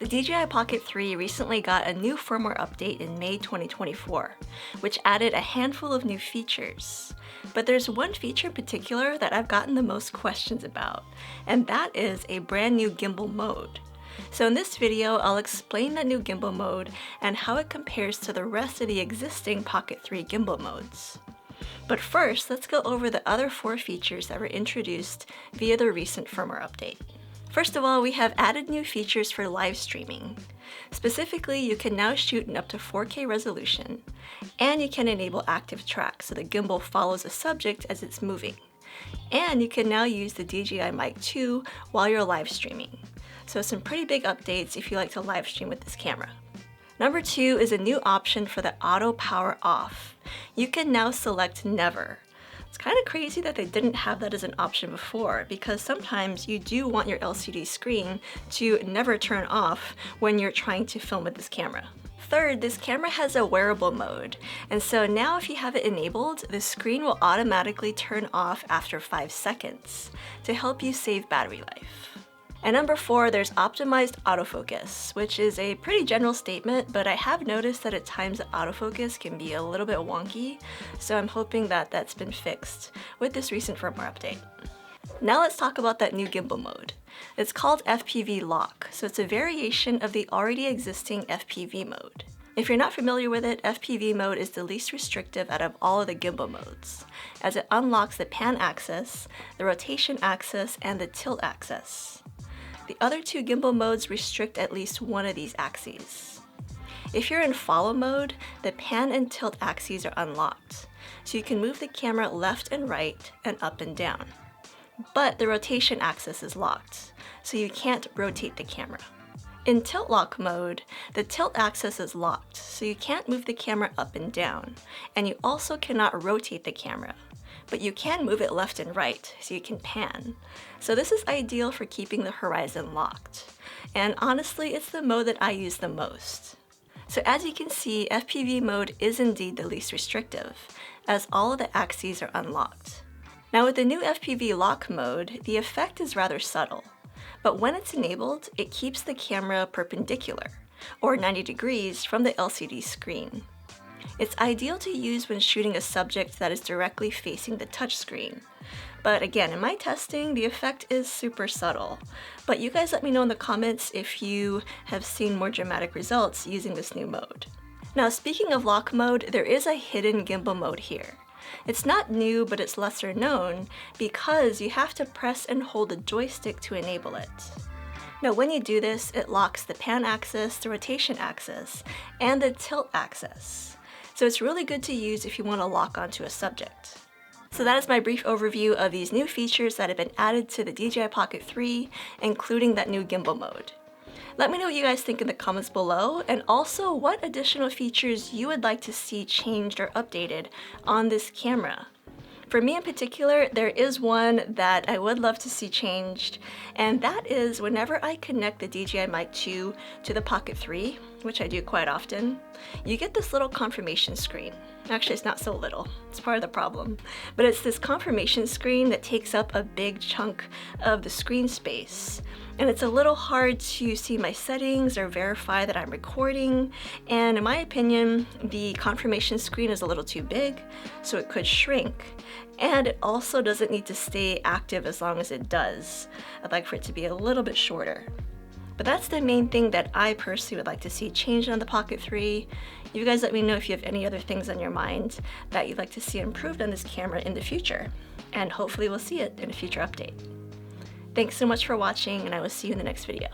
The DJI Pocket 3 recently got a new firmware update in May 2024, which added a handful of new features. But there's one feature in particular that I've gotten the most questions about, and that is a brand new gimbal mode. So in this video, I'll explain that new gimbal mode and how it compares to the rest of the existing Pocket 3 gimbal modes. But first, let's go over the other 4 features that were introduced via the recent firmware update. First of all, we have added new features for live streaming. Specifically, you can now shoot in up to 4K resolution, and you can enable active track so the gimbal follows a subject as it's moving. And you can now use the DJI Mic 2 while you're live streaming. So some pretty big updates if you like to live stream with this camera. Number 2 is a new option for the auto power off. You can now select never. It's kind of crazy that they didn't have that as an option before, because sometimes you do want your LCD screen to never turn off when you're trying to film with this camera. Third, this camera has a wearable mode, and so now if you have it enabled, the screen will automatically turn off after 5 seconds to help you save battery life. And number 4, there's optimized autofocus, which is a pretty general statement, but I have noticed that at times the autofocus can be a little bit wonky, so I'm hoping that that's been fixed with this recent firmware update. Now let's talk about that new gimbal mode. It's called FPV lock, so it's a variation of the already existing FPV mode. If you're not familiar with it, FPV mode is the least restrictive out of all of the gimbal modes, as it unlocks the pan axis, the rotation axis, and the tilt axis. The other 2 gimbal modes restrict at least one of these axes. If you're in follow mode, the pan and tilt axes are unlocked, so you can move the camera left and right and up and down. But the rotation axis is locked, so you can't rotate the camera. In tilt lock mode, the tilt axis is locked, so you can't move the camera up and down, and you also cannot rotate the camera. But you can move it left and right, so you can pan. So this is ideal for keeping the horizon locked. And honestly, it's the mode that I use the most. So as you can see, FPV mode is indeed the least restrictive, as all of the axes are unlocked. Now with the new FPV lock mode, the effect is rather subtle. But when it's enabled, it keeps the camera perpendicular, or 90 degrees from the LCD screen. It's ideal to use when shooting a subject that is directly facing the touchscreen. But again, in my testing, the effect is super subtle. But you guys let me know in the comments if you have seen more dramatic results using this new mode. Now, speaking of lock mode, there is a hidden gimbal mode here. It's not new, but it's lesser known because you have to press and hold the joystick to enable it. Now, when you do this, it locks the pan axis, the rotation axis, and the tilt axis. So it's really good to use if you want to lock onto a subject. So that is my brief overview of these new features that have been added to the DJI Pocket 3, including that new gimbal mode. Let me know what you guys think in the comments below, and also what additional features you would like to see changed or updated on this camera. For me in particular, there is one that I would love to see changed, and that is whenever I connect the DJI Mic 2 to the Pocket 3, which I do quite often, you get this little confirmation screen. Actually, it's not so little, it's part of the problem. But it's this confirmation screen that takes up a big chunk of the screen space. And it's a little hard to see my settings or verify that I'm recording. And in my opinion, the confirmation screen is a little too big, so it could shrink. And it also doesn't need to stay active as long as it does. I'd like for it to be a little bit shorter. But that's the main thing that I personally would like to see changed on the Pocket 3. You guys let me know if you have any other things on your mind that you'd like to see improved on this camera in the future. And hopefully we'll see it in a future update. Thanks so much for watching, and I will see you in the next video.